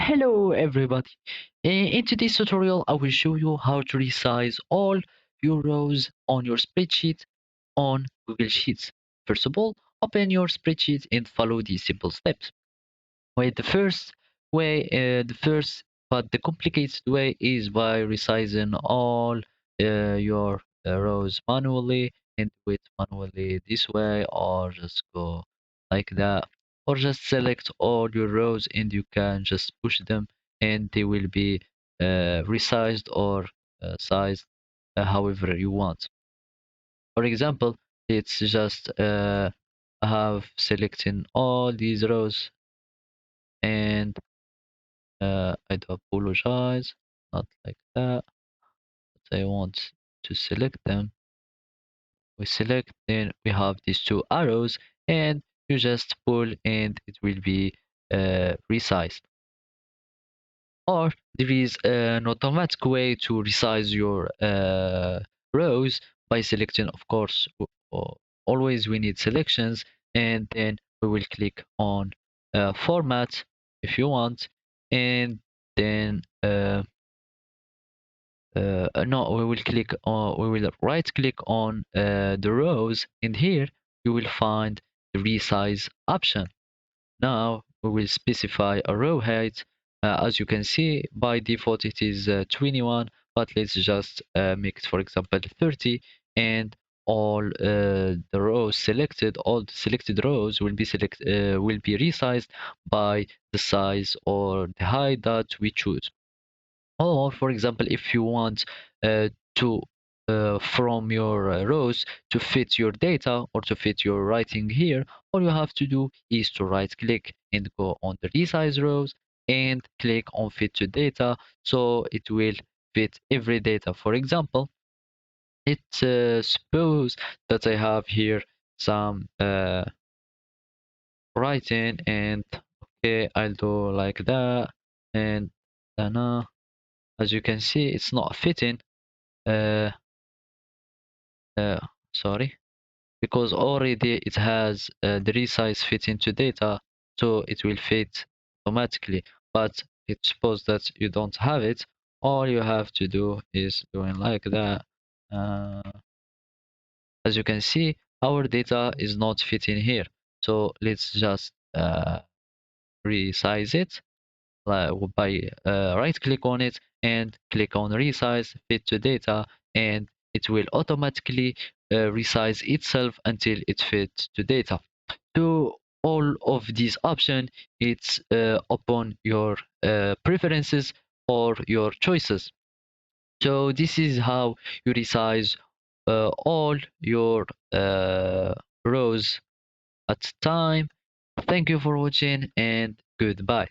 Hello everybody. In today's tutorial, I will show you how to resize all your rows on your spreadsheet on Google Sheets. First of all, open your spreadsheet and follow these simple steps. The first way, the first but the complicated way is by resizing all your rows manually and do it manually this way, or just go like that, or just select all your rows and you can just push them and they will be resized or sized however you want. For example, it's just have selecting all these rows and I do apologize, not like that. But I want to select them. We select, then we have these two arrows, and you just pull, and it will be resized. Or there is an automatic way to resize your rows by selecting, of course, always we need selections, and then we will click on format if you want, and then no, we will click on, we will right click on the rows, and here you will find the resize option. Now we will specify a row height. As you can see, by default it is 21, but let's just make it, for example, 30, and all the selected rows will be resized by the size or the height that we choose. Or, for example, if you want to from your rows to fit your data or to fit your writing here, all you have to do is to right click and go on the resize rows and click on fit to data, so it will fit every data. For example, let's suppose that I have here some writing, and okay, I'll do like that, and as you can see, it's not fitting. uh, uh, Sorry, because already it has the resize fit into data, so it will fit automatically. But it's suppose that you don't have it, all you have to do is doing like that. uh, as you can see, our data is not fitting here, so let's just resize it by right click on it and click on resize fit to data, and it will automatically resize itself until it fits to data. So all of these options, it's upon your preferences or your choices. So this is how you resize all your rows at time. Thank you for watching and goodbye.